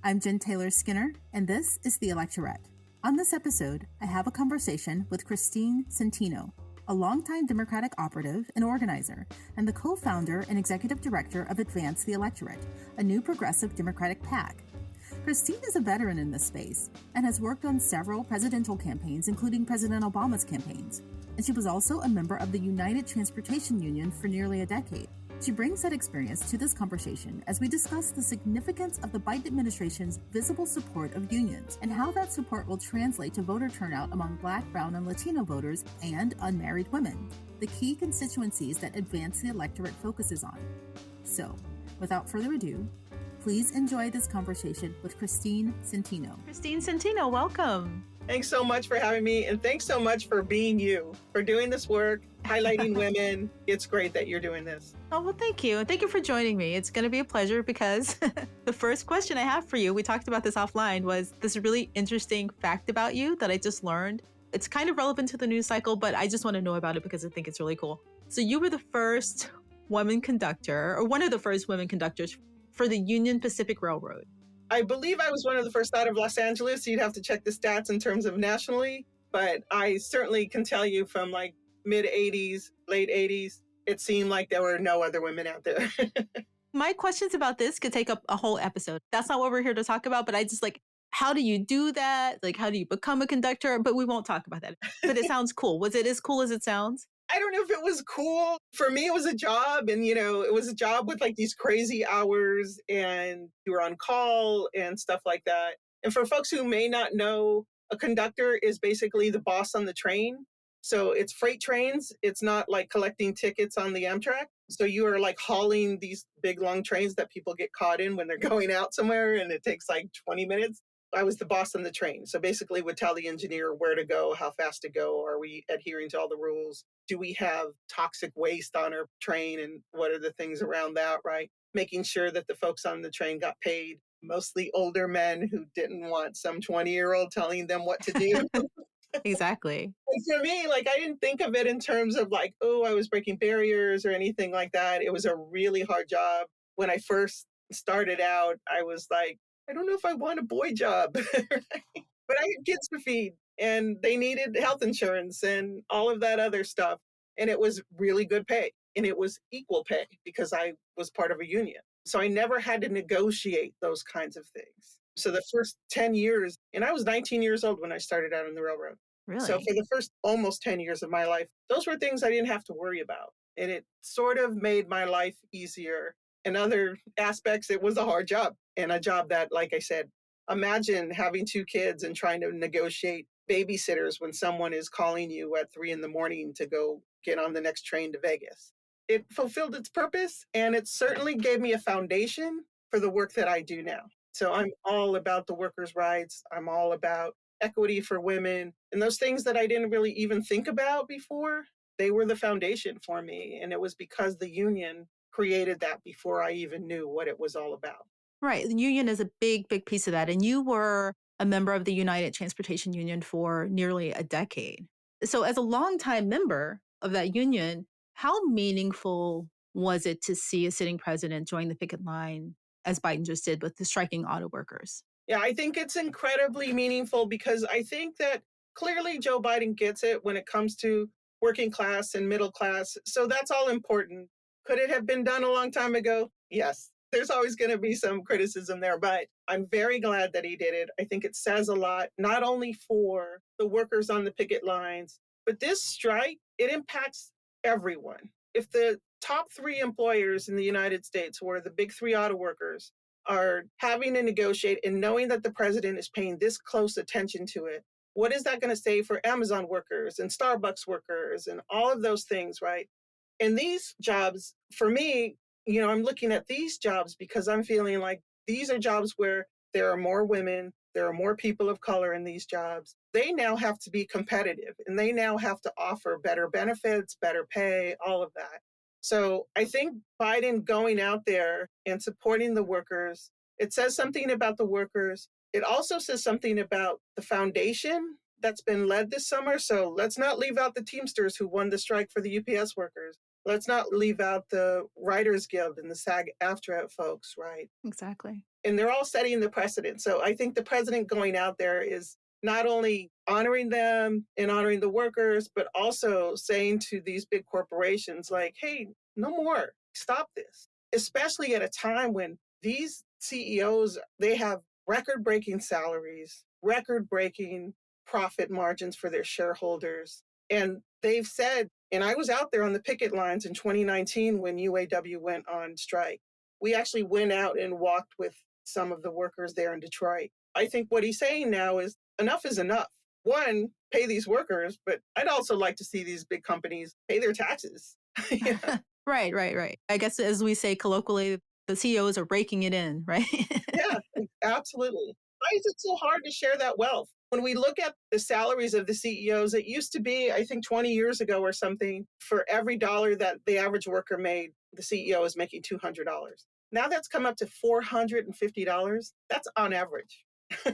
I'm Jen Taylor Skinner, and this is the Electorate. On this episode, I have a conversation with Christine Senteno, a longtime Democratic operative and organizer, and the co-founder and executive director of Advance the Electorate, a new progressive Democratic PAC. Christine is a veteran in this space and has worked on several presidential campaigns, including President Obama's campaigns. And she was also a member of the United Transportation Union for nearly a decade. She brings that experience to this conversation as we discuss the significance of the Biden administration's visible support of unions and how that support will translate to voter turnout among Black, Brown, and Latino voters and unmarried women, the key constituencies that Advance the Electorate focuses on. So, without further ado, please enjoy this conversation with Christine Senteno. Christine Senteno, welcome. Thanks so much for having me, and thanks so much for being you, for doing this work, highlighting women. It's great that you're doing this. Oh, well, thank you. And thank you for joining me. It's going to be a pleasure because the first question I have for you, we talked about this offline, was this really interesting fact about you that I just learned. It's kind of relevant to the news cycle, but I just want to know about it because I think it's really cool. So you were the first woman conductor, or one of the first women conductors for the Union Pacific Railroad. I believe I was one of the first out of Los Angeles. You'd have to check the stats in terms of nationally, but I certainly can tell you from like mid 80s, late 80s, it seemed like there were no other women out there. My questions about this could take up a whole episode. That's not what we're here to talk about, but I just how do you do that? How do you become a conductor? But we won't talk about that. But it sounds cool. Was it as cool as it sounds? I don't know if it was cool. For me, it was a job. And, it was a job with these crazy hours and you were on call and stuff like that. And for folks who may not know, a conductor is basically the boss on the train. So it's freight trains. It's not like collecting tickets on the Amtrak. So you are hauling these big, long trains that people get caught in when they're going out somewhere and it takes 20 minutes. I was the boss on the train. So basically would tell the engineer where to go, how fast to go. Are we adhering to all the rules? Do we have toxic waste on our train? And what are the things around that, right? Making sure that the folks on the train got paid, mostly older men who didn't want some 20-year-old telling them what to do. Exactly. And for me, I didn't think of it in terms of I was breaking barriers or anything like that. It was a really hard job. When I first started out, I was I don't know if I want a boy job, right? But I had kids to feed and they needed health insurance and all of that other stuff. And it was really good pay and it was equal pay because I was part of a union. So I never had to negotiate those kinds of things. So the first 10 years, and I was 19 years old when I started out on the railroad. Really? So for the first almost 10 years of my life, those were things I didn't have to worry about. And it sort of made my life easier. In other aspects, it was a hard job and a job that, like I said, imagine having 2 kids and trying to negotiate babysitters when someone is calling you at 3 a.m. to go get on the next train to Vegas. It fulfilled its purpose and it certainly gave me a foundation for the work that I do now. So I'm all about the workers' rights. I'm all about equity for women and those things that I didn't really even think about before. They were the foundation for me. And it was because the union created that before I even knew what it was all about. Right. The union is a big, big piece of that. And you were a member of the United Transportation Union for nearly a decade. So as a longtime member of that union, how meaningful was it to see a sitting president join the picket line as Biden just did with the striking auto workers? Yeah, I think it's incredibly meaningful because I think that clearly Joe Biden gets it when it comes to working class and middle class. So that's all important. Could it have been done a long time ago? Yes. There's always going to be some criticism there, but I'm very glad that he did it. I think it says a lot, not only for the workers on the picket lines, but this strike, it impacts everyone. If the top 3 employers in the United States, who are the big 3 auto workers, are having to negotiate and knowing that the president is paying this close attention to it, what is that going to say for Amazon workers and Starbucks workers and all of those things, right? And these jobs, for me, I'm looking at these jobs because I'm feeling like these are jobs where there are more women, there are more people of color in these jobs. They now have to be competitive and they now have to offer better benefits, better pay, all of that. So I think Biden going out there and supporting the workers, it says something about the workers. It also says something about the foundation that's been led this summer. So let's not leave out the Teamsters who won the strike for the UPS workers. Let's not leave out the Writers Guild and the SAG-AFTRA folks, right? Exactly. and they're all setting the precedent. So I think the president going out there is not only honoring them and honoring the workers, but also saying to these big corporations, like, hey, no more, stop this, especially at a time when these CEOs, they have record breaking salaries, record breaking profit margins for their shareholders. And they've said, and I was out there on the picket lines in 2019 when UAW went on strike. We actually went out and walked with some of the workers there in Detroit. I think what he's saying now is enough is enough. One, pay these workers, but I'd also like to see these big companies pay their taxes. Yeah. Right, right, right. I guess as we say colloquially, the CEOs are raking it in, right? Yeah, absolutely. Why is it so hard to share that wealth? When we look at the salaries of the CEOs, it used to be, I think 20 years ago or something, for every dollar that the average worker made, the CEO is making $200. Now that's come up to $450. That's on average.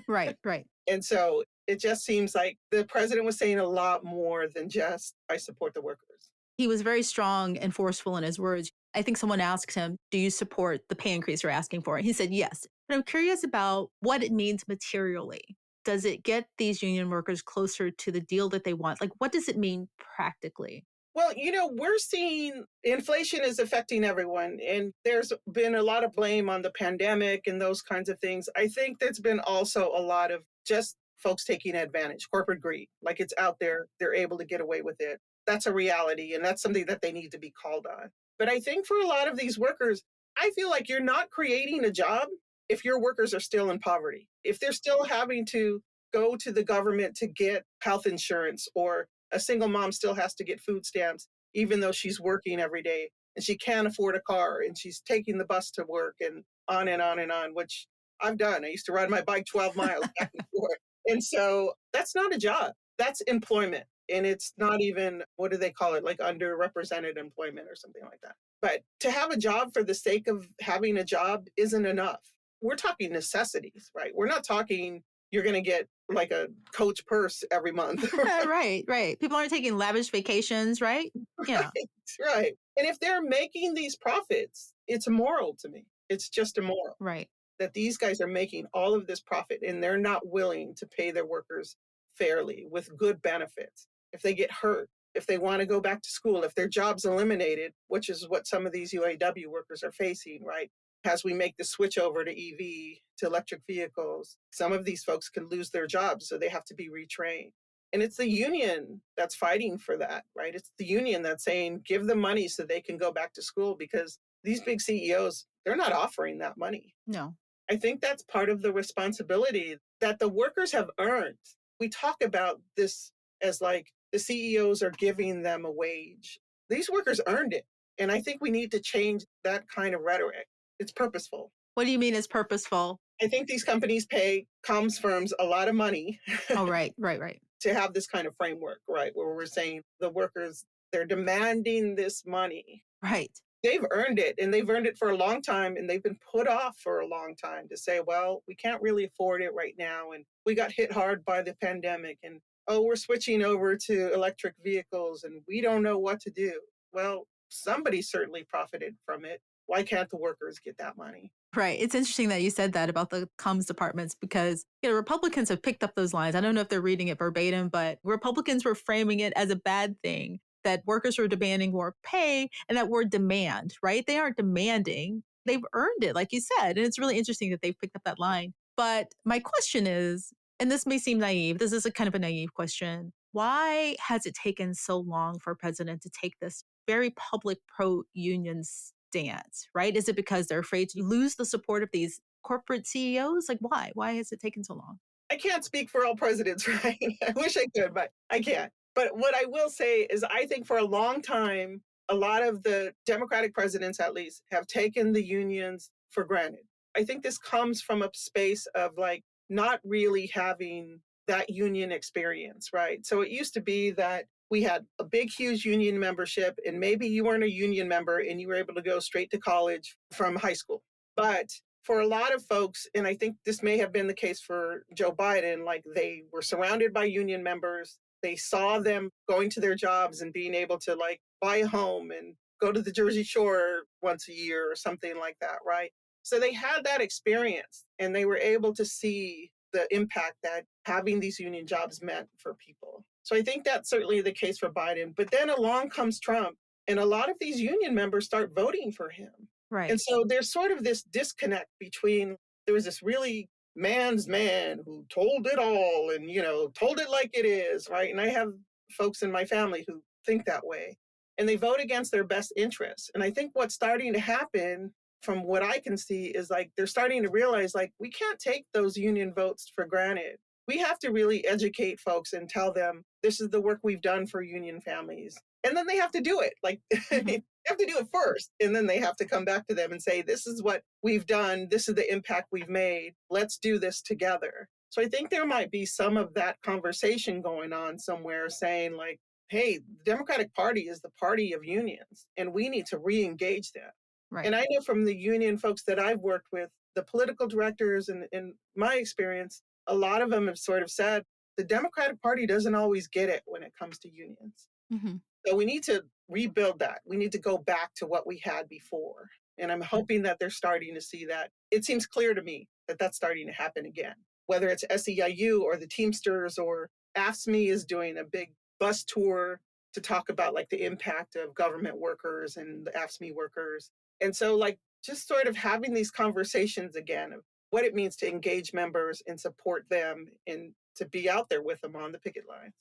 Right, right. And so it just seems like the president was saying a lot more than just, I support the workers. He was very strong and forceful in his words. I think someone asked him, do you support the pay increase you're asking for? And he said yes. But I'm curious about what it means materially. Does it get these union workers closer to the deal that they want? Like, what does it mean practically? Well, we're seeing inflation is affecting everyone, and there's been a lot of blame on the pandemic and those kinds of things. I think there's been also a lot of just folks taking advantage, corporate greed. Like it's out there, they're able to get away with it. That's a reality, and that's something that they need to be called on. But I think for a lot of these workers, I feel like you're not creating a job if your workers are still in poverty, if they're still having to go to the government to get health insurance, or a single mom still has to get food stamps, even though she's working every day and she can't afford a car and she's taking the bus to work and on and on and on, which I've done. I used to ride my bike 12 miles back and forth. And so that's not a job, that's employment. And it's not even, what do they call it? Like underrepresented employment or something like that. But to have a job for the sake of having a job isn't enough. We're talking necessities, right? We're not talking you're going to get like a Coach purse every month. Right, right. People aren't taking lavish vacations, right? Yeah. Right, right. And if they're making these profits, it's immoral to me. It's just immoral Right. that these guys are making all of this profit and they're not willing to pay their workers fairly with good benefits. If they get hurt, if they want to go back to school, if their job's eliminated, which is what some of these UAW workers are facing, right? As we make the switch over to EV, to electric vehicles, some of these folks can lose their jobs, so they have to be retrained. And it's the union that's fighting for that, right? It's the union that's saying, give them money so they can go back to school, because these big CEOs, they're not offering that money. No. I think that's part of the responsibility that the workers have earned. We talk about this as like the CEOs are giving them a wage. These workers earned it. And I think we need to change that kind of rhetoric. It's purposeful. What do you mean is purposeful? I think these companies pay comms firms a lot of money Oh, right, right, right. to have this kind of framework, right? Where we're saying the workers, they're demanding this money. Right. They've earned it, and they've earned it for a long time, and they've been put off for a long time to say, well, we can't really afford it right now. And we got hit hard by the pandemic, and oh, we're switching over to electric vehicles and we don't know what to do. Well, somebody certainly profited from it. Why can't the workers get that money? Right. It's interesting that you said that about the comms departments because Republicans have picked up those lines. I don't know if they're reading it verbatim, but Republicans were framing it as a bad thing that workers were demanding more pay and that word demand, right? They aren't demanding. They've earned it, like you said. And it's really interesting that they've picked up that line. But my question is, and this may seem naive, this is a kind of a naive question. Why has it taken so long for a president to take this very public pro-union stance, right? Is it because they're afraid to lose the support of these corporate CEOs? Like, why? Why has it taken so long? I can't speak for all presidents, right? I wish I could, but I can't. But what I will say is I think for a long time, a lot of the Democratic presidents, at least, have taken the unions for granted. I think this comes from a space of like not really having that union experience, right? So it used to be that we had a big, huge union membership, and maybe you weren't a union member and you were able to go straight to college from high school. But for a lot of folks, and I think this may have been the case for Joe Biden, like they were surrounded by union members. They saw them going to their jobs and being able to like buy a home and go to the Jersey Shore once a year or something like that, right? So they had that experience and they were able to see the impact that having these union jobs meant for people. So I think that's certainly the case for Biden. But then along comes Trump, and a lot of these union members start voting for him. Right. And so there's sort of this disconnect between there was this really man's man who told it all and, told it like it is, right? And I have folks in my family who think that way and they vote against their best interests. And I think what's starting to happen from what I can see is like they're starting to realize like we can't take those union votes for granted. We have to really educate folks and tell them this is the work we've done for union families. And then they have to do it. Like Mhm. they have to do it first. And then they have to come back to them and say, this is what we've done. This is the impact we've made. Let's do this together. So I think there might be some of that conversation going on somewhere saying, like, hey, the Democratic Party is the party of unions, and we need to re engage them. Right. And I know from the union folks that I've worked with, the political directors, and in my experience, a lot of them have sort of said the Democratic Party doesn't always get it when it comes to unions. Mhm. So we need to rebuild that. We need to go back to what we had before. And I'm hoping that they're starting to see that. It seems clear to me that that's starting to happen again, whether it's SEIU or the Teamsters or AFSCME is doing a big bus tour to talk about like the impact of government workers and the AFSCME workers. And so like just sort of having these conversations again of what it means to engage members and support them and to be out there with them on the picket lines.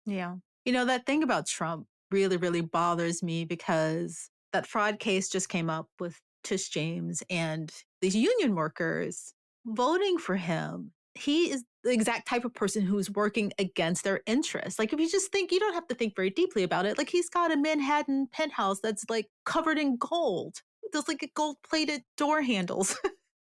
Yeah. That thing about Trump really, really bothers me because that fraud case just came up with Tish James and these union workers voting for him. He is the exact type of person who's working against their interests. Like, if you just think, you don't have to think very deeply about it. Like, he's got a Manhattan penthouse that's like covered in gold. There's like gold plated door handles.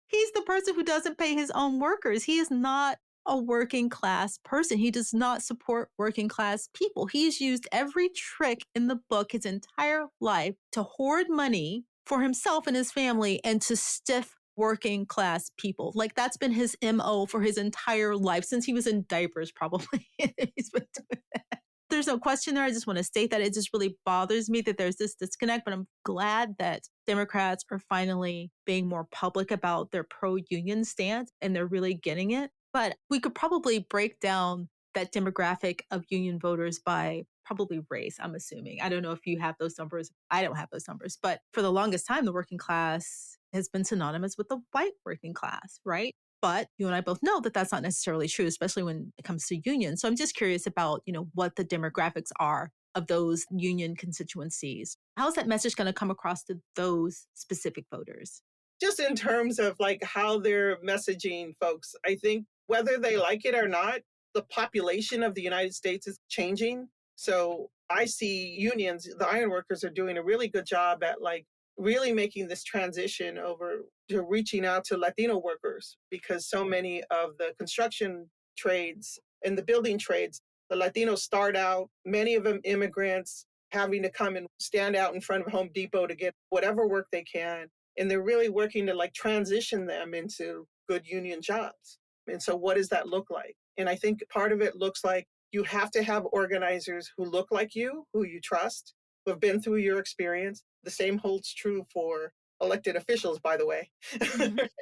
He's the person who doesn't pay his own workers. He is not a working class person. He does not support working class people. He's used every trick in the book his entire life to hoard money for himself and his family and to stiff working class people. Like, that's been his MO for his entire life since he was in diapers, probably. He's been doing that. There's no question there. I just want to state that it just really bothers me that there's this disconnect, but I'm glad that Democrats are finally being more public about their pro-union stance and they're really getting it. But we could probably break down that demographic of union voters by probably race, I'm assuming. I don't know if you have those numbers. I don't have those numbers. But for the longest time, the working class has been synonymous with the white working class, right? But you and I both know that that's not necessarily true, especially when it comes to unions. So I'm just curious about, what the demographics are of those union constituencies. How's that message going to come across to those specific voters? Just in terms of like how they're messaging folks, I think whether they like it or not, the population of the United States is changing. So I see unions, the ironworkers are doing a really good job at like really making this transition over to reaching out to Latino workers because so many of the construction trades and the building trades, the Latinos start out, many of them immigrants, having to come and stand out in front of Home Depot to get whatever work they can, and they're really working to like transition them into good union jobs. And so what does that look like? And I think part of it looks like you have to have organizers who look like you, who you trust, who have been through your experience. The same holds true for elected officials, by the way.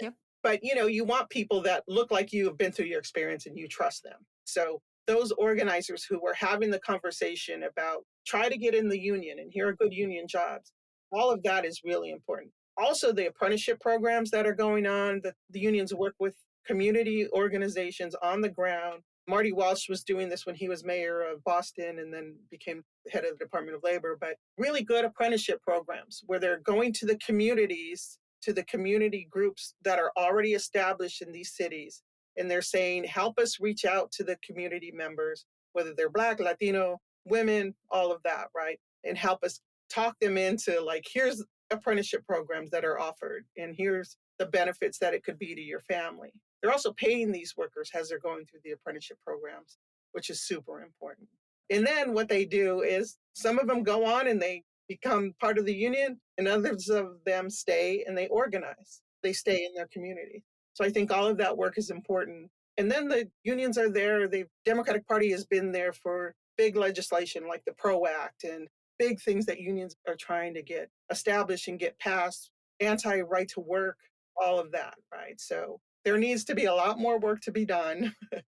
Yep. But you want people that look like you, have been through your experience, and you trust them. So those organizers who were having the conversation about try to get in the union and here are good union jobs, all of that is really important. Also, the apprenticeship programs that are going on, that the unions work with community organizations on the ground. Marty Walsh was doing this when he was mayor of Boston and then became head of the Department of Labor, but really good apprenticeship programs where they're going to the communities, to the community groups that are already established in these cities. And they're saying, help us reach out to the community members, whether they're Black, Latino, women, all of that, right? And help us talk them into like, here's apprenticeship programs that are offered, and here's the benefits that it could be to your family. They're also paying these workers as they're going through the apprenticeship programs, which is super important. And then what they do is some of them go on and they become part of the union, and others of them stay and they organize. They stay in their community. So I think all of that work is important. And then the unions are there. The Democratic Party has been there for big legislation like the PRO Act and big things that unions are trying to get established and get passed, anti-right to work. all of that, right? So there needs to be a lot more work to be done,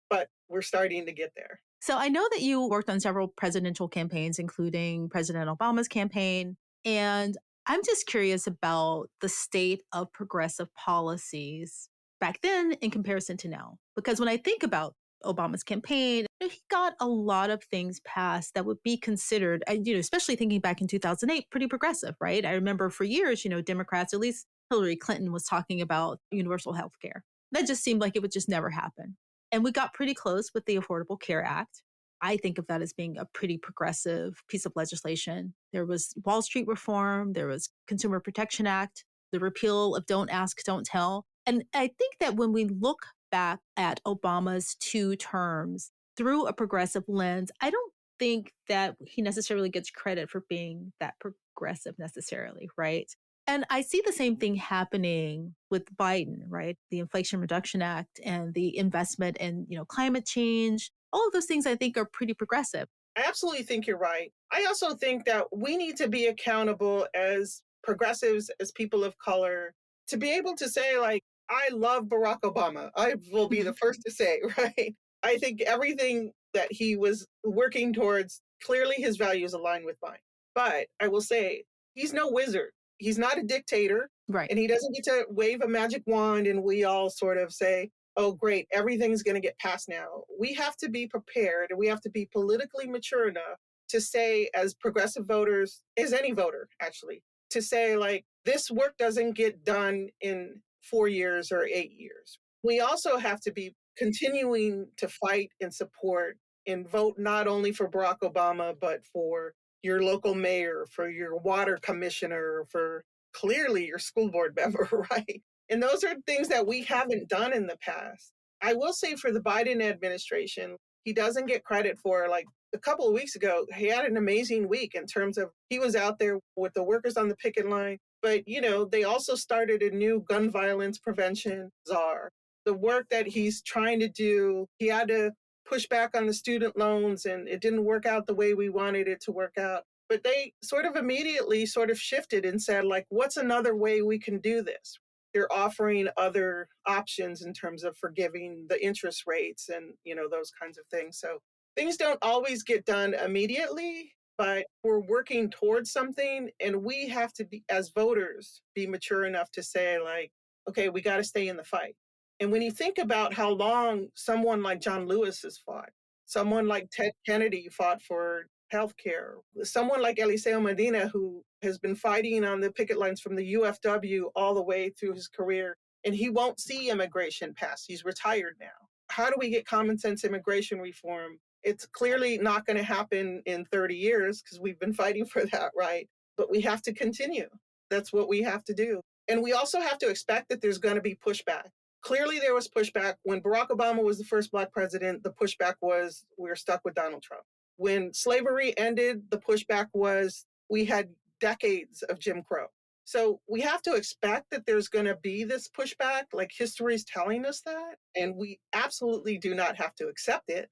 but we're starting to get there. So I know that you worked on several presidential campaigns, including President Obama's campaign. And I'm just curious about the state of progressive policies back then in comparison to now. Because when I think about Obama's campaign, he got a lot of things passed that would be considered, especially thinking back in 2008, pretty progressive, right? I remember for years, Democrats, at least Hillary Clinton was talking about universal health care. That just seemed like it would just never happen. And we got pretty close with the Affordable Care Act. I think of that as being a pretty progressive piece of legislation. There was Wall Street reform, there was Consumer Protection Act, the repeal of Don't Ask, Don't Tell. And I think that when we look back at Obama's two terms through a progressive lens, I don't think that he necessarily gets credit for being that progressive necessarily, right? And I see the same thing happening with Biden, right? The Inflation Reduction Act and the investment in, climate change. All of those things I think are pretty progressive. I absolutely think you're right. I also think that we need to be accountable as progressives, as people of color, to be able to say, like, I love Barack Obama. I will be the first to say, right? I think everything that he was working towards, clearly his values align with mine. But I will say, he's no wizard. He's not a dictator. Right. And he doesn't get to wave a magic wand and we all sort of say, oh, great, everything's going to get passed now. We have to be prepared and we have to be politically mature enough to say, as progressive voters, as any voter actually, to say, like, this work doesn't get done in 4 years or 8 years. We also have to be continuing to fight and support and vote not only for Barack Obama, but for your local mayor, for your water commissioner, for clearly your school board member, right? And those are things that we haven't done in the past. I will say for the Biden administration, he doesn't get credit for, like, a couple of weeks ago, he had an amazing week in terms of he was out there with the workers on the picket line. But, they also started a new gun violence prevention czar. The work that he's trying to do, he had to push back on the student loans and it didn't work out the way we wanted it to work out. But they sort of immediately sort of shifted and said, like, what's another way we can do this? They're offering other options in terms of forgiving the interest rates and, those kinds of things. So things don't always get done immediately, but we're working towards something. And we have to be, as voters, be mature enough to say, like, okay, we got to stay in the fight. And when you think about how long someone like John Lewis has fought, someone like Ted Kennedy fought for healthcare, someone like Eliseo Medina, who has been fighting on the picket lines from the UFW all the way through his career, and he won't see immigration pass. He's retired now. How do we get common sense immigration reform? It's clearly not going to happen in 30 years because we've been fighting for that, right? But we have to continue. That's what we have to do. And we also have to expect that there's going to be pushback. Clearly, there was pushback. When Barack Obama was the first Black president, the pushback was we're stuck with Donald Trump. When slavery ended, the pushback was we had decades of Jim Crow. So we have to expect that there's going to be this pushback, like history's telling us that. And we absolutely do not have to accept it,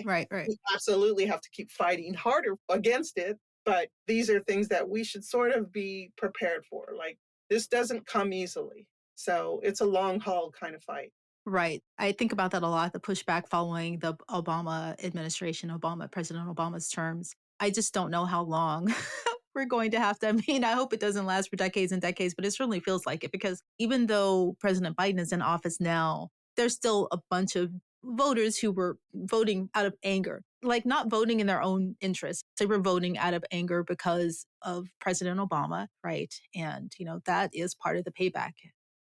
right? Right. We absolutely have to keep fighting harder against it. But these are things that we should sort of be prepared for. Like, this doesn't come easily. So it's a long haul kind of fight. Right. I think about that a lot, the pushback following the Obama administration, President Obama's terms. I just don't know how long we're going to have to. I mean, I hope it doesn't last for decades and decades, but it certainly feels like it because even though President Biden is in office now, there's still a bunch of voters who were voting out of anger, like not voting in their own interest. They were voting out of anger because of President Obama, right? And, that is part of the payback,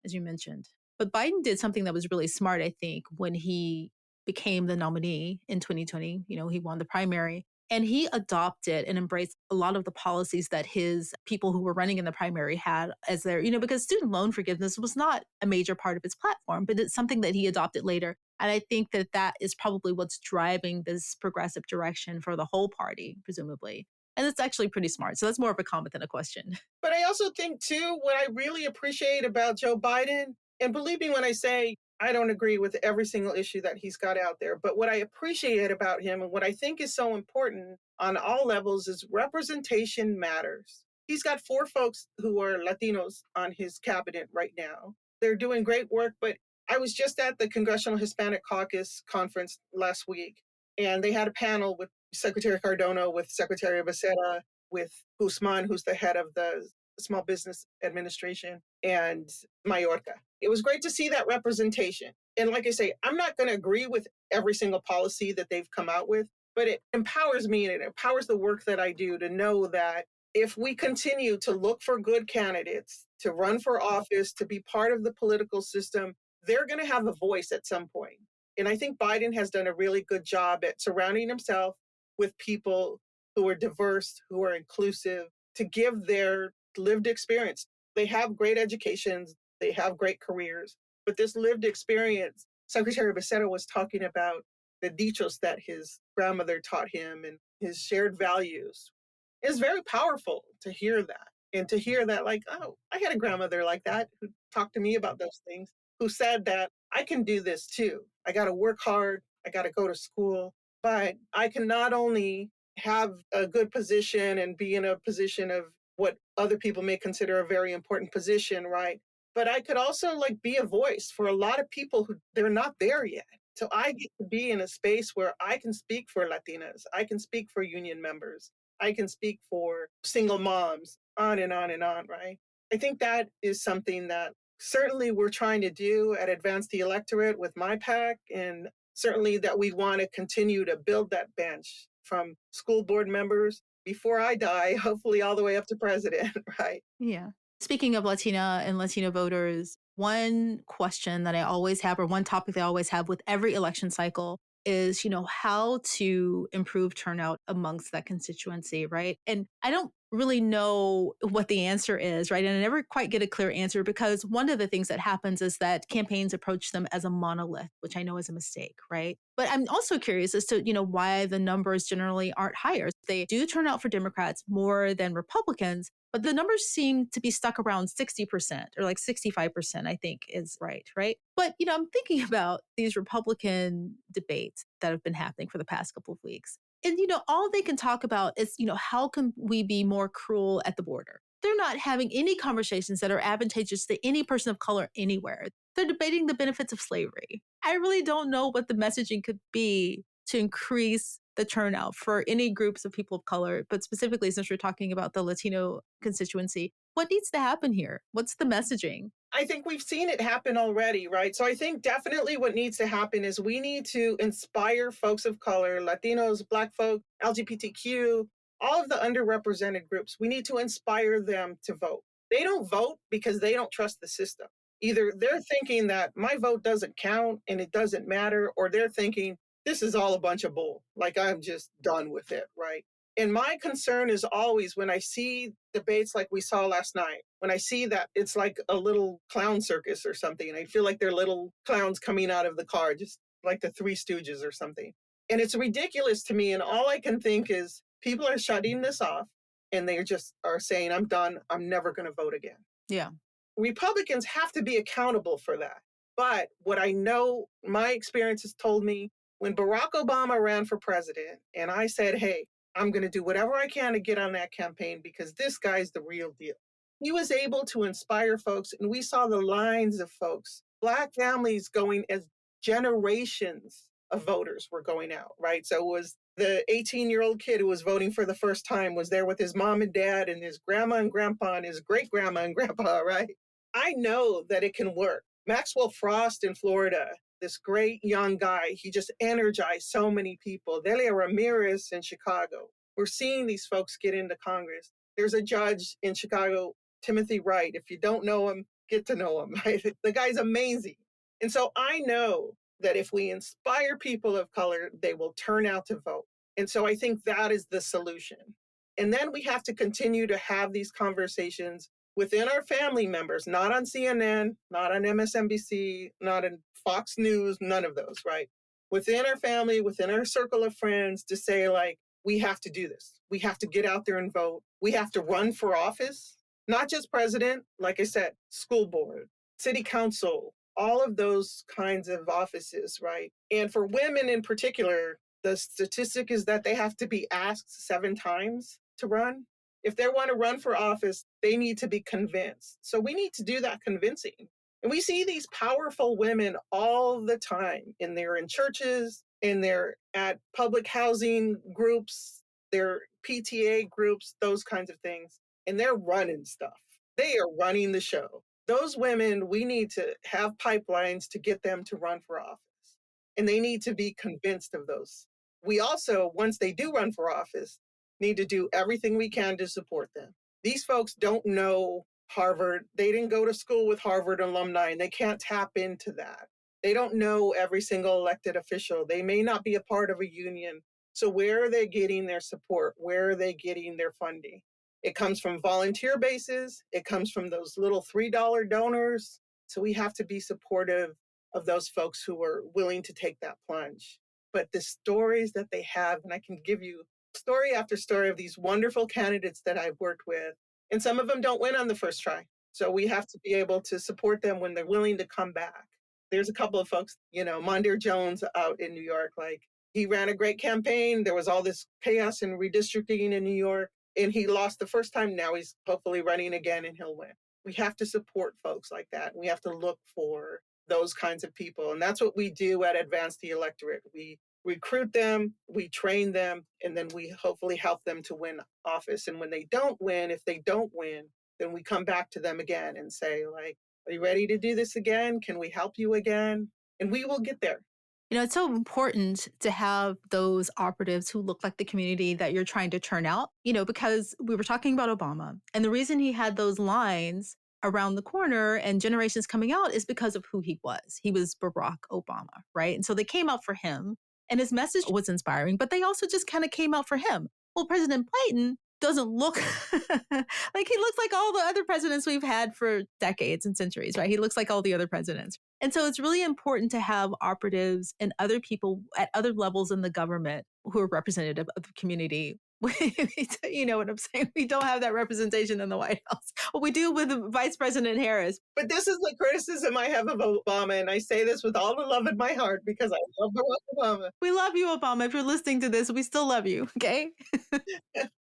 as you mentioned. But Biden did something that was really smart, I think, when he became the nominee in 2020. He won the primary and he adopted and embraced a lot of the policies that his people who were running in the primary had as their, because student loan forgiveness was not a major part of his platform, but it's something that he adopted later. And I think that that is probably what's driving this progressive direction for the whole party, presumably. And it's actually pretty smart. So that's more of a comment than a question. But I also think, too, what I really appreciate about Joe Biden, and believe me when I say I don't agree with every single issue that he's got out there, but what I appreciate about him and what I think is so important on all levels is representation matters. He's got 4 folks who are Latinos on his cabinet right now. They're doing great work. But I was just at the Congressional Hispanic Caucus conference last week, and they had a panel with Secretary Cardona, with Secretary Becerra, with Guzman, who's the head of the Small Business Administration, and Mayorga. It was great to see that representation. And like I say, I'm not going to agree with every single policy that they've come out with, but it empowers me and it empowers the work that I do to know that if we continue to look for good candidates to run for office, to be part of the political system, they're going to have a voice at some point. And I think Biden has done a really good job at surrounding himself with people who are diverse, who are inclusive, to give their lived experience. They have great educations, they have great careers, but this lived experience, Secretary Becerra was talking about the dichos that his grandmother taught him and his shared values. It's very powerful to hear that and to hear that, like, oh, I had a grandmother like that who talked to me about those things, who said that I can do this too. I got to work hard, I got to go to school, but I can not only have a good position and be in a position of what other people may consider a very important position, right? But I could also like be a voice for a lot of people who they're not there yet. So I get to be in a space where I can speak for Latinas, I can speak for union members, I can speak for single moms, on and on and on, right? I think that is something that certainly we're trying to do at Advance the Electorate with my PAC, and certainly that we want to continue to build that bench from school board members before I die, hopefully all the way up to president, right? Yeah. Speaking of Latina and Latino voters, one question that I always have, or one topic that I always have with every election cycle is, how to improve turnout amongst that constituency, right? And I don't really know what the answer is, right? And I never quite get a clear answer because one of the things that happens is that campaigns approach them as a monolith, which I know is a mistake, right? But I'm also curious as to, why the numbers generally aren't higher. They do turn out for Democrats more than Republicans, but the numbers seem to be stuck around 60% or like 65%, I think is right, right? But, I'm thinking about these Republican debates that have been happening for the past couple of weeks. And, all they can talk about is, how can we be more cruel at the border? They're not having any conversations that are advantageous to any person of color anywhere. They're debating the benefits of slavery. I really don't know what the messaging could be to increase the turnout for any groups of people of color, but specifically since we're talking about the Latino constituency. What needs to happen here? What's the messaging? I think we've seen it happen already, right? So I think definitely what needs to happen is we need to inspire folks of color, Latinos, Black folk, LGBTQ, all of the underrepresented groups. We need to inspire them to vote. They don't vote because they don't trust the system. Either they're thinking that my vote doesn't count and it doesn't matter, or they're thinking this is all a bunch of bull. Like I'm just done with it, right? And my concern is always when I see debates like we saw last night, when I see that it's like a little clown circus or something, and I feel like they're little clowns coming out of the car, just like the Three Stooges or something. And it's ridiculous to me. And all I can think is people are shutting this off and they just are saying, I'm done. I'm never going to vote again. Yeah. Republicans have to be accountable for that. But what I know, my experience has told me when Barack Obama ran for president, and I said, hey, I'm going to do whatever I can to get on that campaign because this guy's the real deal. He was able to inspire folks, and we saw the lines of folks, Black families going as generations of voters were going out, right? So it was the 18-year-old kid who was voting for the first time was there with his mom and dad and his grandma and grandpa and his great grandma and grandpa, right? I know that it can work. Maxwell Frost in Florida, this great young guy, he just energized so many people. Delia Ramirez in Chicago. We're seeing these folks get into Congress. There's a judge in Chicago, Timothy Wright. If you don't know him, get to know him. Right? The guy's amazing. And so I know that if we inspire people of color, they will turn out to vote. And so I think that is the solution. And then we have to continue to have these conversations within our family members, not on CNN, not on MSNBC, not on Fox News, none of those, right? Within our family, within our circle of friends to say, like, we have to do this. We have to get out there and vote. We have to run for office, not just president, like I said, school board, city council, all of those kinds of offices, right? And for women in particular, the statistic is that they have to be asked 7 times to run. If they want to run for office, they need to be convinced. So we need to do that convincing. And we see these powerful women all the time, and they're in churches, and they're at public housing groups, their PTA groups, those kinds of things, and they're running stuff. They are running the show. Those women, we need to have pipelines to get them to run for office, and they need to be convinced of those. We also, once they do run for office, need to do everything we can to support them. These folks don't know Harvard. They didn't go to school with Harvard alumni, and they can't tap into that. They don't know every single elected official. They may not be a part of a union. So where are they getting their support? Where are they getting their funding? It comes from volunteer bases. It comes from those little $3 donors. So we have to be supportive of those folks who are willing to take that plunge. But the stories that they have, and I can give you story after story of these wonderful candidates that I've worked with, and some of them don't win on the first try. So we have to be able to support them when they're willing to come back. There's a couple of folks, Mondaire Jones out in New York, like he ran a great campaign. There was all this chaos and redistricting in New York, and he lost the first time. Now he's hopefully running again and he'll win. We have to support folks like that. We have to look for those kinds of people. And that's what we do at Advance the Electorate. We recruit them, we train them, and then we hopefully help them to win office. And when they don't win, if they don't win, then we come back to them again and say, like, are you ready to do this again? Can we help you again? And we will get there. It's so important to have those operatives who look like the community that you're trying to turn out, because we were talking about Obama. And the reason he had those lines around the corner and generations coming out is because of who he was. He was Barack Obama, right? And so they came out for him and his message was inspiring, but they also just kind of came out for him. Well, President Clinton doesn't look like he looks like all the other presidents we've had for decades and centuries, right? He looks like all the other presidents. And so it's really important to have operatives and other people at other levels in the government who are representative of the community. You know what I'm saying? We don't have that representation in the White House. Well, we do with Vice President Harris. But this is the criticism I have of Obama, and I say this with all the love in my heart because I love Barack Obama. We love you, Obama. If you're listening to this, we still love you, okay?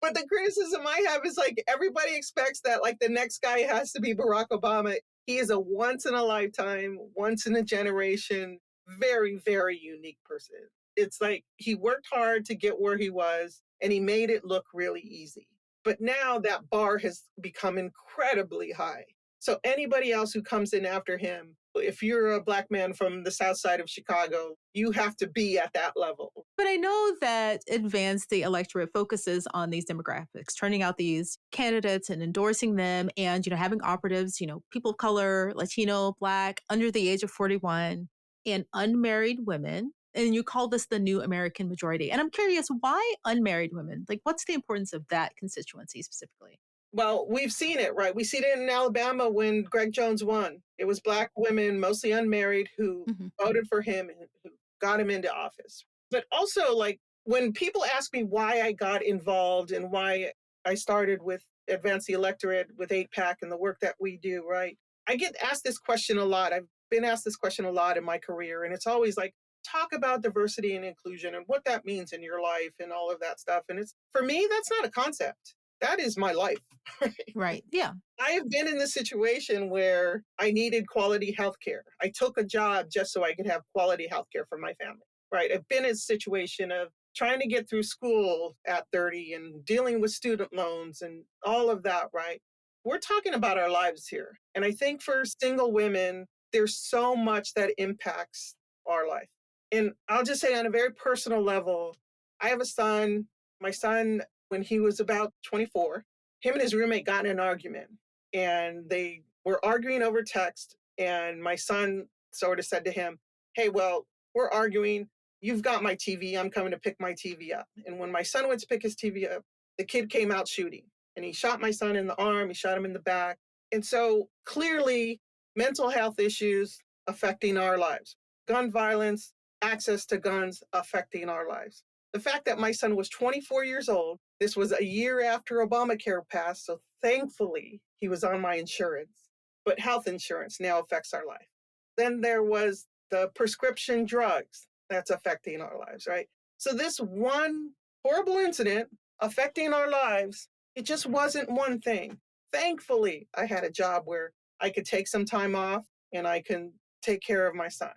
But the criticism I have is like everybody expects that like the next guy has to be Barack Obama. He is a once in a lifetime, once in a generation, very, very unique person. It's like he worked hard to get where he was and he made it look really easy. But now that bar has become incredibly high. So anybody else who comes in after him, if you're a Black man from the South Side of Chicago, you have to be at that level. But I know that Advance the Electorate focuses on these demographics, turning out these candidates and endorsing them and, having operatives, people of color, Latino, Black, under the age of 41, and unmarried women. And you call this the new American majority. And I'm curious, why unmarried women? Like, what's the importance of that constituency specifically? Well, we've seen it, right? We see it in Alabama when Greg Jones won. It was Black women, mostly unmarried, who voted for him and who got him into office. But also, like, when people ask me why I got involved and why I started with Advance the Electorate, with 8PAC and the work that we do, right? I get asked this question a lot. I've been asked this question a lot in my career. And it's always like, talk about diversity and inclusion and what that means in your life and all of that stuff. And it's, for me, that's not a concept. That is my life. Right. Yeah. I have been in the situation where I needed quality healthcare. I took a job just so I could have quality healthcare for my family, right? I've been in a situation of trying to get through school at 30 and dealing with student loans and all of that, right? We're talking about our lives here. And I think for single women, there's so much that impacts our life. And I'll just say on a very personal level, I have a son. My son, when he was about 24, him and his roommate got in an argument and they were arguing over text. And my son sort of said to him, hey, well, we're arguing. You've got my TV. I'm coming to pick my TV up. And when my son went to pick his TV up, the kid came out shooting and he shot my son in the arm. He shot him in the back. And so clearly mental health issues affecting our lives, gun violence, access to guns affecting our lives. The fact that my son was 24 years old, this was a year after Obamacare passed, so thankfully he was on my insurance, but health insurance now affects our life. Then there was the prescription drugs that's affecting our lives, right? So this one horrible incident affecting our lives, it just wasn't one thing. Thankfully, I had a job where I could take some time off. and I can take care of my son.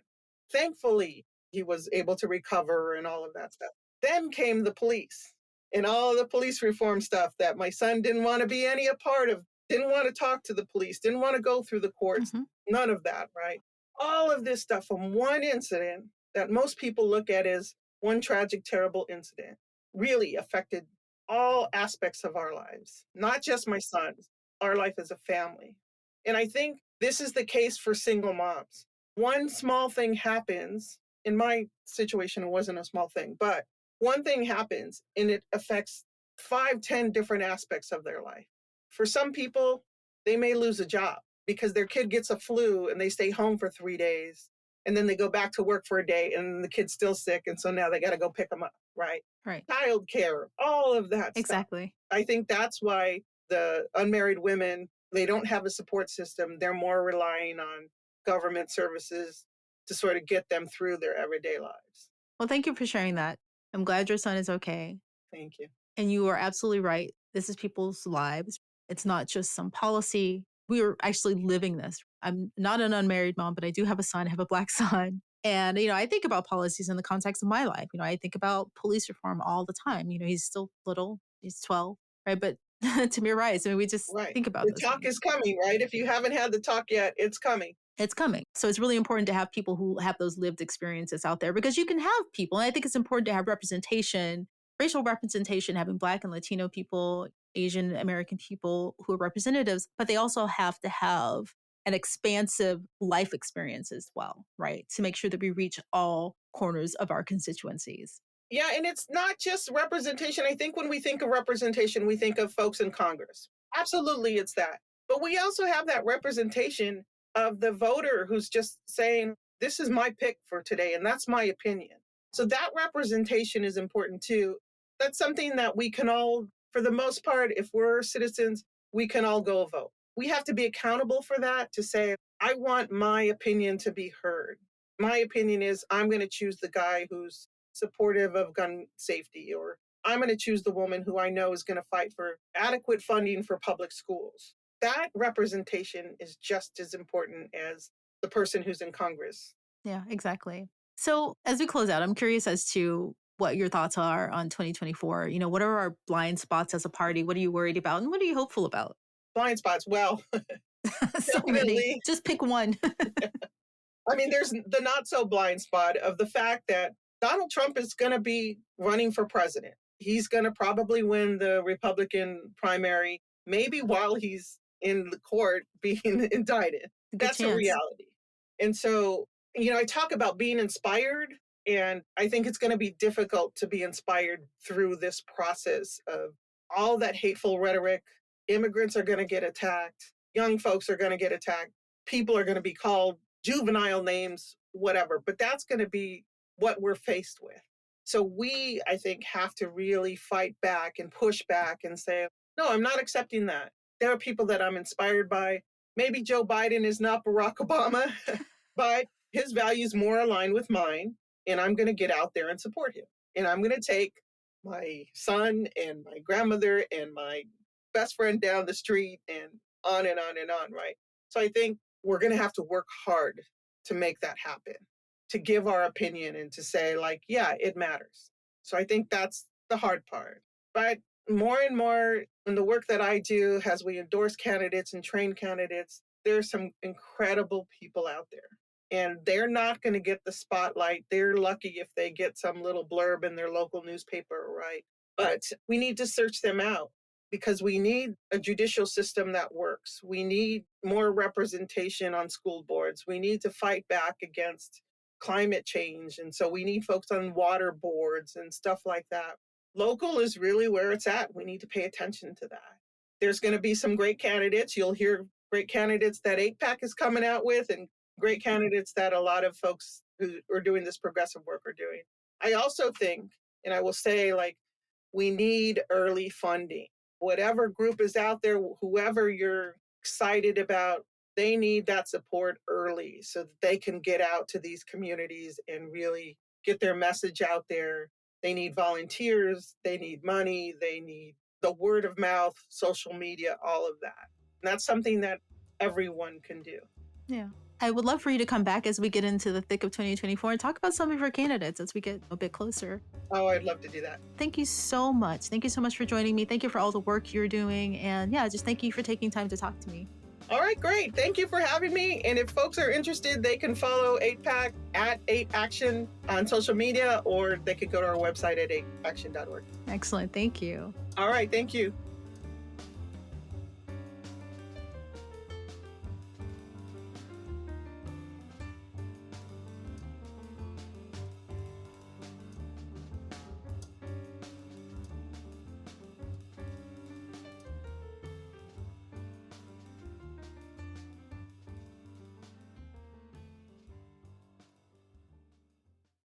Thankfully, he was able to recover and all of that stuff. Then came the police and all the police reform stuff that my son didn't want to be any a part of, didn't want to talk to the police, didn't want to go through the courts, none of that, right? All of this stuff from one incident that most people look at as one tragic, terrible incident really affected all aspects of our lives, not just my son's, our life as a family. And I think this is the case for single moms. One small thing happens. In my situation, it wasn't a small thing, but one thing happens and it affects 5, 10 different aspects of their life. For some people, they may lose a job because their kid gets a flu and they stay home for 3 days and then they go back to work for a day and the kid's still sick. And so now they got to go pick them up, right? Right. Childcare, all of that stuff. Exactly. I think that's why the unmarried women, they don't have a support system. They're more relying on government services to sort of get them through their everyday lives. Well, thank you for sharing that. I'm glad your son is okay. Thank you. And you are absolutely right. This is people's lives. It's not just some policy. We are actually living this. I'm not an unmarried mom, but I do have a son. I have a Black son. And, I think about policies in the context of my life. I think about police reform all the time. He's still little. He's 12, right? But Tamir Rice, we just think about the talk is coming, right? If you haven't had the talk yet, it's coming. It's coming. So it's really important to have people who have those lived experiences out there because you can have people. And I think it's important to have representation, racial representation, having Black and Latino people, Asian American people who are representatives, but they also have to have an expansive life experience as well, right? To make sure that we reach all corners of our constituencies. Yeah, and it's not just representation. I think when we think of representation, we think of folks in Congress. Absolutely, it's that. But we also have that representation of the voter who's just saying, this is my pick for today, and that's my opinion. So that representation is important too. That's something that we can all, for the most part, if we're citizens, we can all go vote. We have to be accountable for that to say, I want my opinion to be heard. My opinion is I'm going to choose the guy who's supportive of gun safety, or I'm going to choose the woman who I know is going to fight for adequate funding for public schools. That representation is just as important as the person who's in Congress. Yeah, exactly. So as we close out, I'm curious as to what your thoughts are on 2024. What are our blind spots as a party? What are you worried about? And what are you hopeful about? Blind spots. Well, so many. Just pick one. I mean, there's the not so blind spot of the fact that Donald Trump is going to be running for president. He's going to probably win the Republican primary, maybe while he's in the court being indicted. That's a reality. And so, I talk about being inspired, and I think it's going to be difficult to be inspired through this process of all that hateful rhetoric. Immigrants are going to get attacked. Young folks are going to get attacked. People are going to be called juvenile names, whatever. But that's going to be what we're faced with. So we, I think, have to really fight back and push back and say, no, I'm not accepting that. There are people that I'm inspired by. Maybe Joe Biden is not Barack Obama, but his values more align with mine. And I'm going to get out there and support him. And I'm going to take my son and my grandmother and my best friend down the street and on and on and on, right? So I think we're going to have to work hard to make that happen, to give our opinion and to say, like, yeah, it matters. So I think that's the hard part. But more and more in the work that I do, as we endorse candidates and train candidates, there's some incredible people out there. And they're not going to get the spotlight. They're lucky if they get some little blurb in their local newspaper, right? But we need to search them out because we need a judicial system that works. We need more representation on school boards. We need to fight back against climate change. And so we need folks on water boards and stuff like that. Local is really where it's at. We need to pay attention to that. There's going to be some great candidates. You'll hear great candidates that 8PAC is coming out with and great candidates that a lot of folks who are doing this progressive work are doing. I also think, and I will say, like, we need early funding. Whatever group is out there, whoever you're excited about, they need that support early so that they can get out to these communities and really get their message out there. They need volunteers, they need money, they need the word of mouth, social media, all of that. And that's something that everyone can do. Yeah. I would love for you to come back as we get into the thick of 2024 and talk about some of your candidates as we get a bit closer. Oh, I'd love to do that. Thank you so much. Thank you so much for joining me. Thank you for all the work you're doing. And yeah, just thank you for taking time to talk to me. All right, great. Thank you for having me. And if folks are interested, they can follow 8PAC at 8action on social media, or they could go to our website at 8action.org. Excellent. Thank you. All right, thank you.